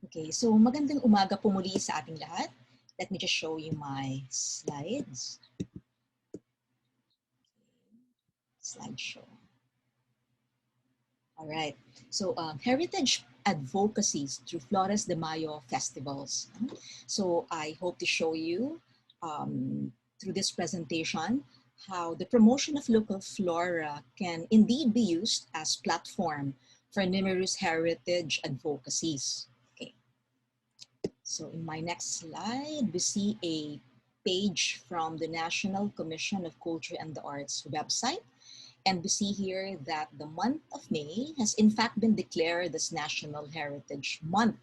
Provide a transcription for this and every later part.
Okay, so magandang umaga po muli sa ating lahat. Let me just show you my slides. Slideshow. All right, so heritage advocacies through Flores de Mayo festivals. So I hope to show you through this presentation how the promotion of local flora can indeed be used as platform for numerous heritage advocacies. So in my next slide, we see a page from the National Commission of Culture and the Arts website. And we see here that the month of May has in fact been declared as National Heritage Month.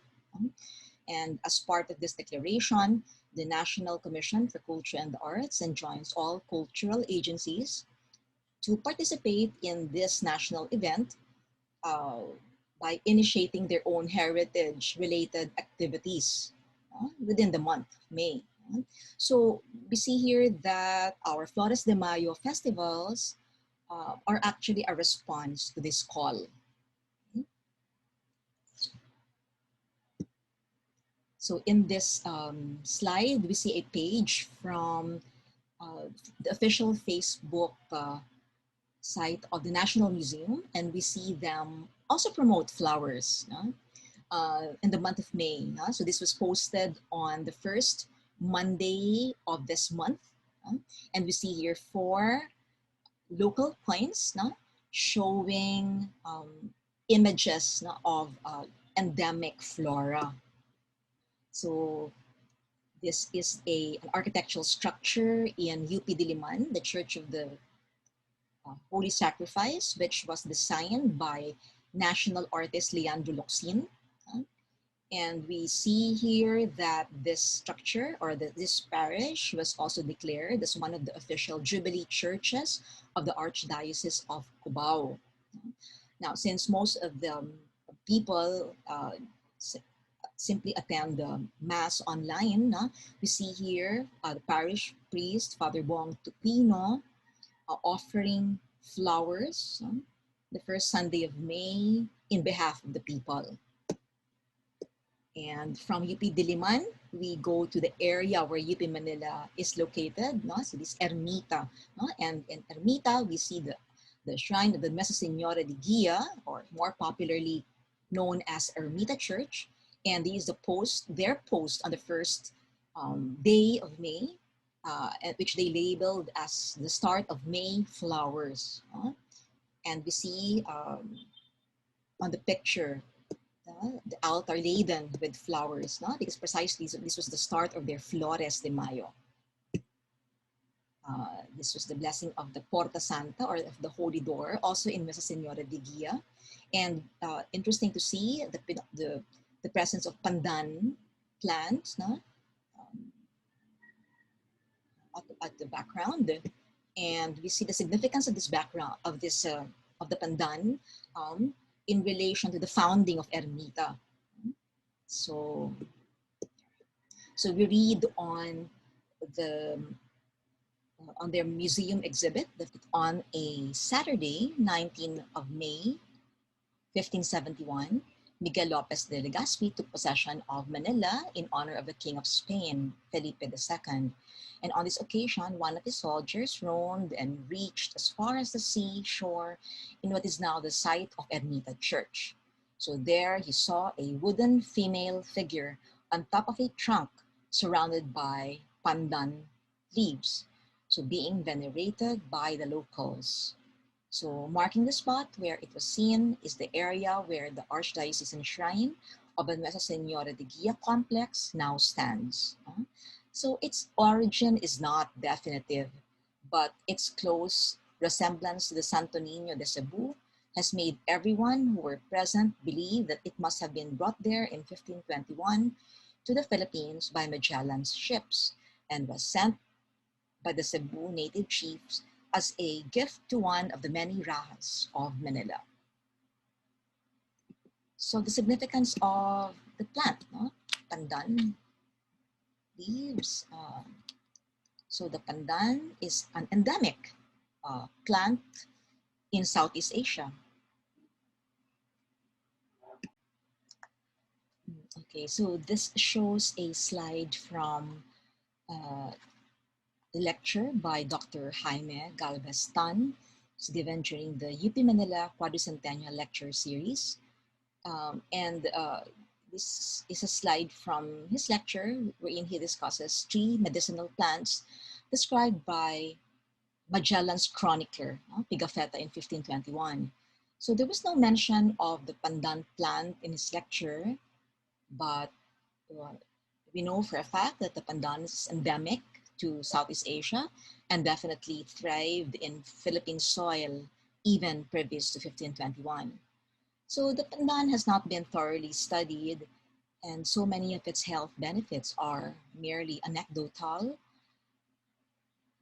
And as part of this declaration, the National Commission for Culture and the Arts enjoins all cultural agencies to participate in this national event by initiating their own heritage-related activities within the month of May. So we see here that our Flores de Mayo festivals are actually a response to this call. So in this slide, we see a page from the official Facebook site of the National Museum, and we see them also promote flowers in the month of May. So this was posted on the first Monday of this month. And we see here 4 local points showing images of endemic flora. So this is an architectural structure in UP Diliman, the Church of the Holy Sacrifice, which was designed by national artist Leandro Locsin. And we see here that this structure or this parish was also declared as one of the official Jubilee churches of the Archdiocese of Cubao. Now, since most of the people simply attend the Mass online, we see here the parish priest, Father Bong Tupino, offering flowers the first Sunday of May in behalf of the people. And from UP Diliman, we go to the area where UP Manila is located, so this Ermita. And in Ermita, we see the shrine of the Mesa Senora de Guia, or more popularly known as Ermita Church. And these their post on the first day of May, which they labeled as the start of May flowers. And we see on the picture, the altar laden with flowers, because precisely this was the start of their Flores de Mayo. This was the blessing of the Porta Santa, or of the Holy Door, also in Mesa Senora de Guia. And interesting to see the presence of Pandan plants at the background. And we see the significance of this background, of the Pandan, in relation to the founding of Ermita. So we read on their museum exhibit that on a Saturday, 19th of May, 1571, Miguel Lopez de Legazpi took possession of Manila in honor of the King of Spain, Felipe II. And on this occasion, one of his soldiers roamed and reached as far as the seashore in what is now the site of Ermita Church. So there he saw a wooden female figure on top of a trunk surrounded by pandan leaves, so being venerated by the locals. So marking the spot where it was seen is the area where the Archdiocesan Shrine of the Mesa Senora de Guia complex now stands. So its origin is not definitive, but its close resemblance to the Santo Niño de Cebu has made everyone who were present believe that it must have been brought there in 1521 to the Philippines by Magellan's ships and was sent by the Cebu native chiefs as a gift to one of the many rajas of Manila. So the significance of the plant, pandan leaves. So the pandan is an endemic plant in Southeast Asia. Okay, so this shows a slide from uh, the lecture by Dr. Jaime Galvez Tan. It's given during the UP Manila Quadricentennial Lecture Series. And this is a slide from his lecture wherein he discusses 3 medicinal plants described by Magellan's chronicler, Pigafetta, in 1521. So there was no mention of the Pandan plant in his lecture, but uh, we know for a fact that the Pandan is endemic to Southeast Asia and definitely thrived in Philippine soil even previous to 1521. So the Pandan has not been thoroughly studied, and so many of its health benefits are merely anecdotal.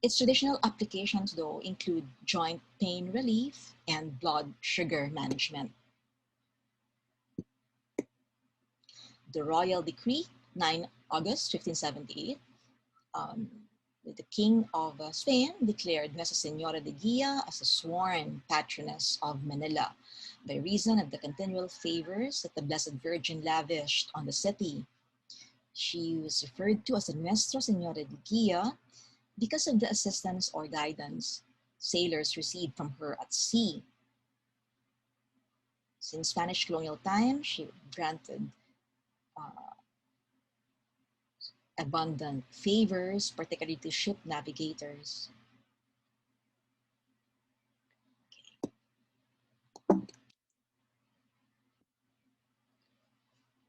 Its traditional applications, though, include joint pain relief and blood sugar management. The Royal Decree, 9 August 1578, um, the King of Spain declared Nuestra Senora de Guia as a sworn patroness of Manila by reason of the continual favors that the Blessed Virgin lavished on the city. She was referred to as the Nuestra Senora de Guia because of the assistance or guidance sailors received from her at sea. Since Spanish colonial times, she granted uh, abundant favors, particularly to ship navigators.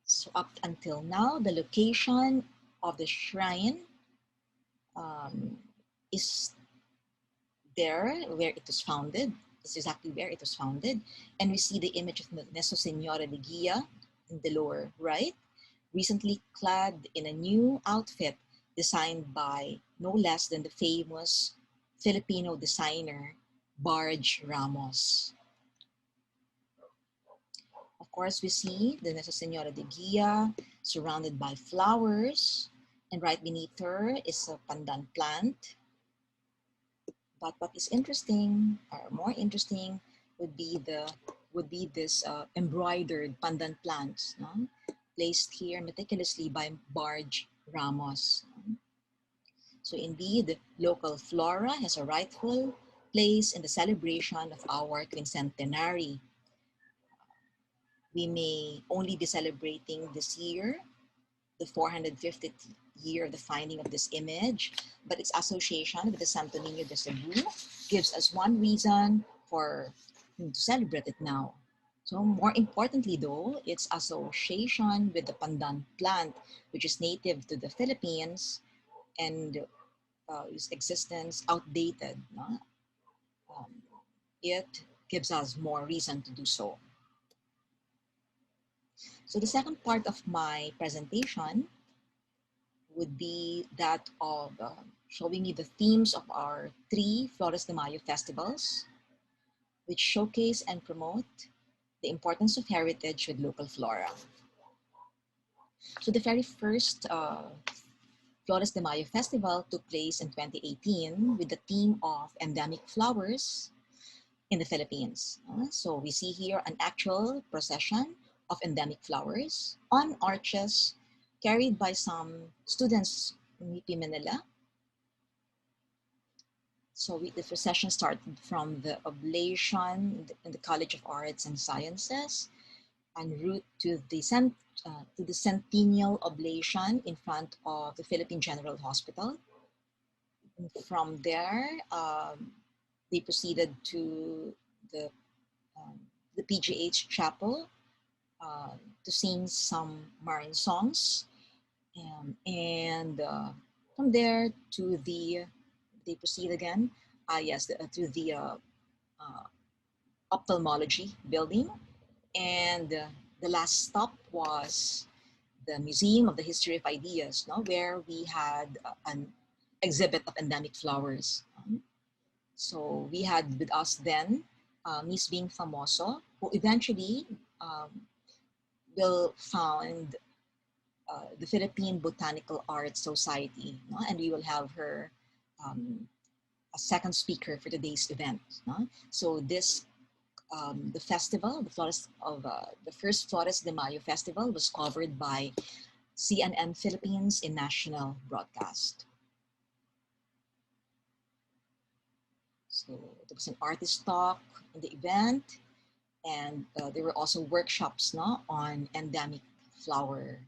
So up until now, the location of the shrine um, is there where it was founded. It's exactly where it was founded. And we see the image of Nuestra Senora de Guia in the lower right, recently clad in a new outfit designed by no less than the famous Filipino designer, Barge Ramos. Of course, we see the Nuestra Senora de Guia surrounded by flowers, and right beneath her is a pandan plant. But what is interesting, or more interesting, would be this embroidered pandan plants, no? Placed here meticulously by Barge Ramos. So indeed, local flora has a rightful place in the celebration of our quincentenary. We may only be celebrating this year the 450th year of the finding of this image, but its association with the Santo Niño de Cebu gives us one reason for to celebrate it now. So more importantly though, its association with the pandan plant, which is native to the Philippines and its existence outdated, no? um, it gives us more reason to do so. So the second part of my presentation would be that of showing you the themes of our 3 Flores de Mayo festivals, which showcase and promote the importance of heritage with local flora. So the very first Flores de Mayo festival took place in 2018 with the theme of endemic flowers in the Philippines. So we see here an actual procession of endemic flowers on arches carried by some students in UP Manila. So the procession started from the oblation in the College of Arts and Sciences en route to the Centennial Oblation in front of the Philippine General Hospital. And from there, they proceeded to the, the PGH Chapel to sing some Marin songs. And from there to they proceed again, to the ophthalmology building. And the last stop was the Museum of the History of Ideas, no, where we had an exhibit of endemic flowers. So we had with us then Miss Bing Famoso, who eventually will found the Philippine Botanical Arts Society, no? And we will have her a second speaker for today's event. No? So this the festival, the first Flores de Mayo festival was covered by CNN Philippines in national broadcast. So there was an artist talk in the event, and there were also workshops on endemic flower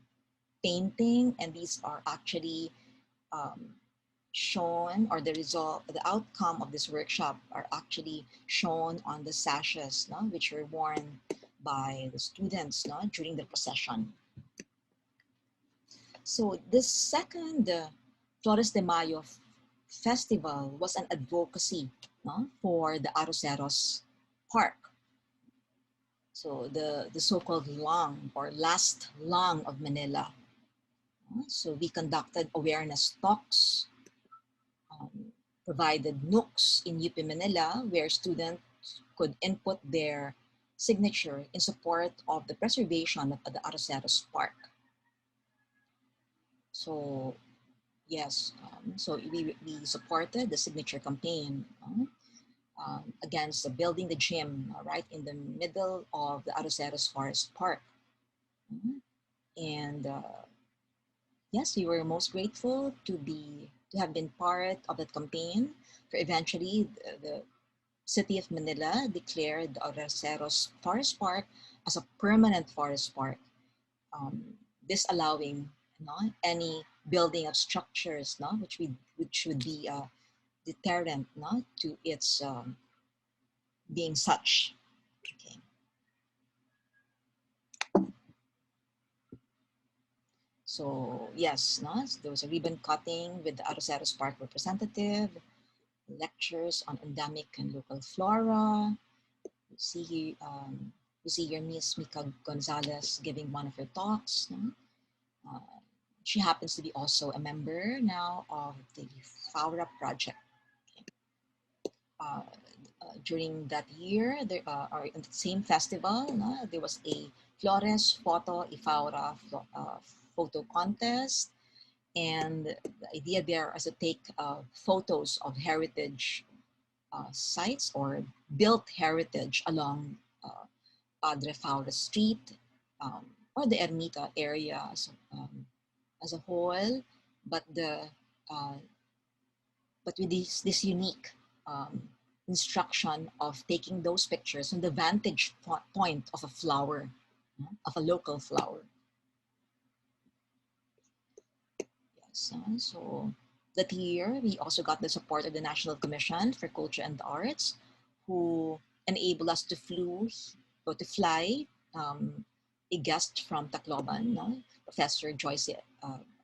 painting, and these are actually shown, or the outcome of this workshop are actually shown on the sashes, which were worn by the students during the procession. So this second Flores de Mayo festival was an advocacy for the Arroceros Park. So the so-called lung or last lung of Manila. So we conducted awareness talks, provided nooks in UP Manila where students could input their signature in support of the preservation of the Arroceros Park. So yes, so we supported the signature campaign against building the gym right in the middle of the Arroceros Forest Park. And yes, we were most grateful to have been part of that campaign. For eventually, the City of Manila declared the Arroceros Forest Park as a permanent forest park, disallowing any building of structures which would be a deterrent to its being such. Okay. So yes, there was a ribbon cutting with the Arroceros Park representative, lectures on endemic and local flora. You see here Miss Mika Gonzalez giving one of her talks. She happens to be also a member now of the Faura Project. During that year, or in the same festival, there was a Flores Photo y Faura photo contest. And the idea there is to take photos of heritage sites or built heritage along Padre Faura Street or the Ermita area as a whole, but but with this unique instruction of taking those pictures from the vantage point of a flower, of a local flower. Yes, so that year we also got the support of the National Commission for Culture and the Arts, who enabled us to fly a guest from Tacloban, Professor Joyce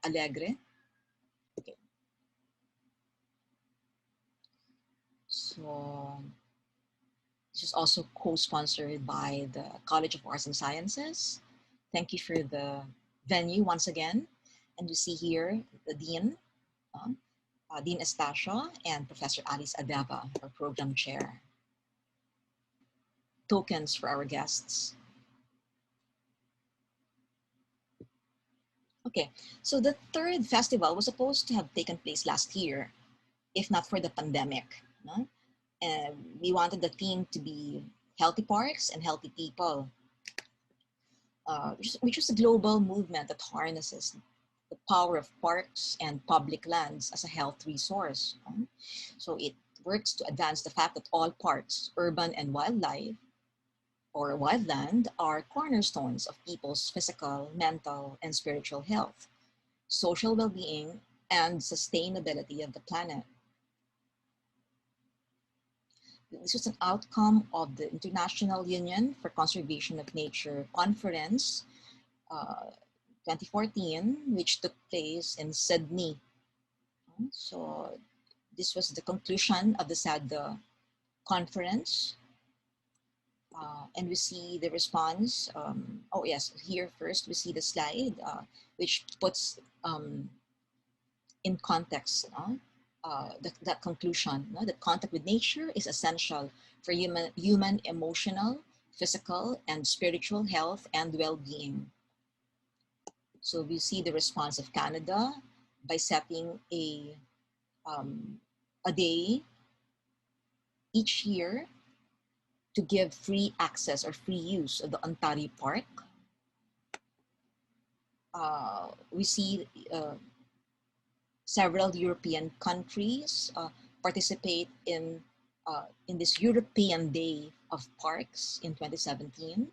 Alegre. Okay. So this is also co-sponsored by the College of Arts and Sciences. Thank you for the venue once again. And you see here the Dean, Dean Estacio, and Professor Alice Adeva, our program chair. Tokens for our guests. Okay, so the third festival was supposed to have taken place last year, if not for the pandemic. And we wanted the theme to be healthy parks and healthy people, which was a global movement that harnesses the power of parks and public lands as a health resource. So it works to advance the fact that all parks, urban and wildlife, or wildland, are cornerstones of people's physical, mental, and spiritual health, social well-being, and sustainability of the planet. This was an outcome of the International Union for Conservation of Nature Conference 2014, which took place in Sydney. So this was the conclusion of the SAD conference. And we see the response. Oh yes, here first we see the slide, which puts in context that conclusion, that contact with nature is essential for human emotional, physical, and spiritual health and well-being. So we see the response of Canada by setting a day each year to give free access or free use of the Ontario Park. We see several European countries participate in this European Day of Parks in 2017.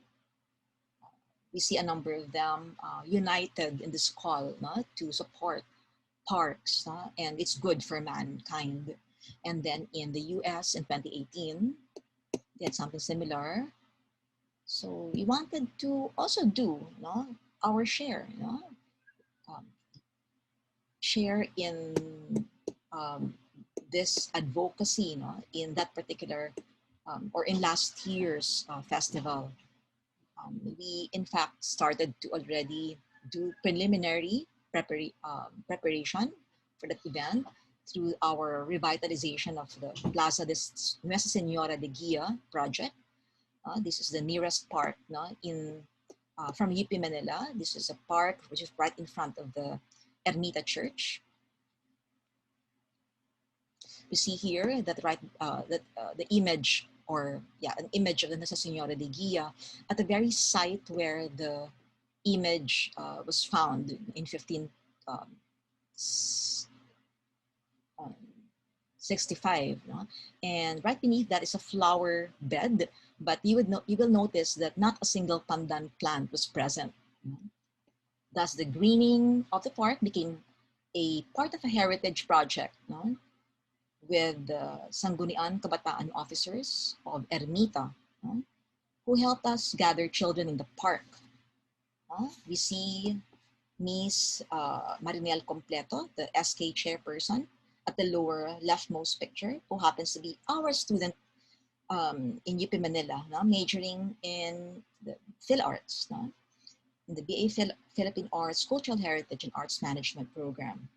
We see a number of them united in this call to support parks, and it's good for mankind. And then in the US in 2018, they had something similar. So we wanted to also do our share, share in this advocacy in that particular or in last year's festival. We in fact started to already do preliminary preparation for that event through our revitalization of the Plaza de Nuestra Senora de Guia project. This is the nearest park from UP Manila. This is a park which is right in front of the Ermita Church. We see here that the image, or an image of the Nuestra Senora de Guia at the very site where the image was found in 1565, and right beneath that is a flower bed. But you will notice that not a single pandan plant was present. Thus, the greening of the park became a part of a heritage project, with the Sangguniang Kabataan officers of Ermita, who helped us gather children in the park. We see Miss Marinel Completo, the SK chairperson, at the lower leftmost picture, who happens to be our student in UP Manila, majoring in the Phil Arts, in the BA Philippine Arts, Cultural Heritage and Arts Management program.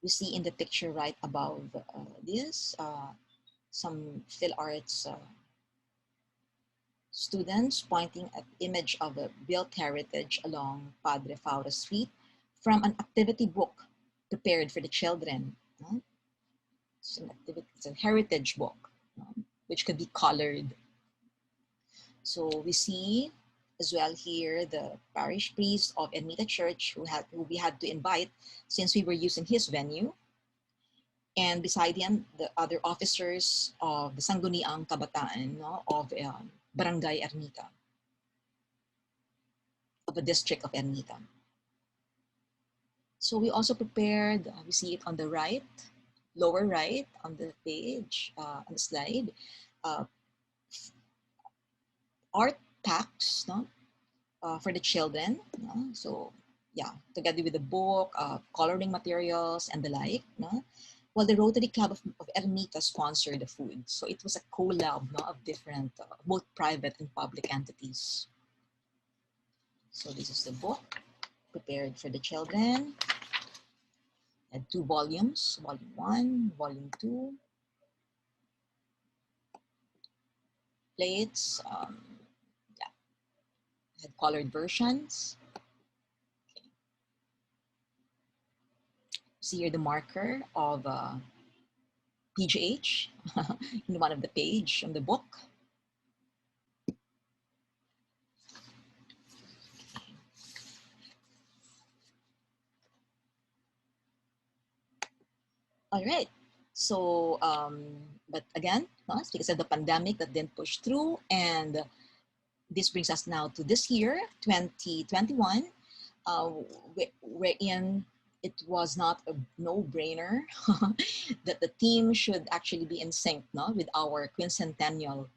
We see in the picture right above this some Phil Arts students pointing at image of a built heritage along Padre Faura Street from an activity book prepared for the children. It's a heritage book, which could be colored. So we see as well here the parish priest of Ermita Church who we had to invite since we were using his venue. And beside him, the other officers of the Sangguniang Kabataan of Barangay Ermita, of the district of Ermita. So we also prepared, we see it on the right, lower right on the page, on the slide, art packs for the children. So yeah, together with the book, coloring materials and the like. Well, the Rotary Club of Ermita sponsored the food. So it was a collab of different, both private and public entities. So this is the book prepared for the children. Had 2 volumes, volume 1, volume 2. Plates, had colored versions. Okay. See here the marker of PGH in one of the page on the book. All right. So, but again, it's because of the pandemic that didn't push through, and this brings us now to this year, 2021, wherein it was not a no-brainer that the team should actually be in sync with our quincentennial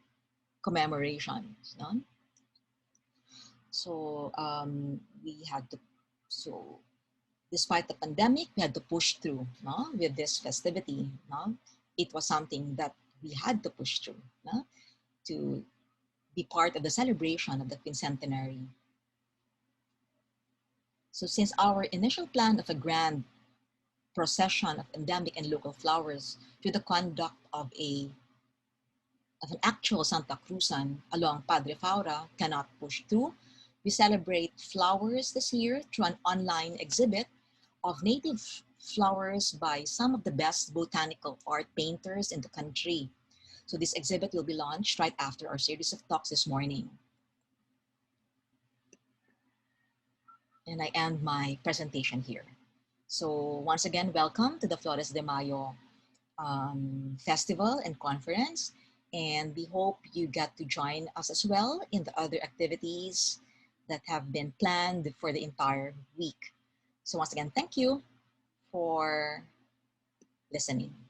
commemorations. So we had to, despite the pandemic, we had to push through with this festivity. It was something that we had to push through to be part of the celebration of the quincentenary. So since our initial plan of a grand procession of endemic and local flowers to the conduct of an actual Santa Cruzan along Padre Faura cannot push through, we celebrate flowers this year through an online exhibit of native flowers by some of the best botanical art painters in the country. So this exhibit will be launched right after our series of talks this morning. And I end my presentation here. So once again, welcome to the Flores de Mayo Festival and Conference. And we hope you get to join us as well in the other activities that have been planned for the entire week. So once again, thank you for listening.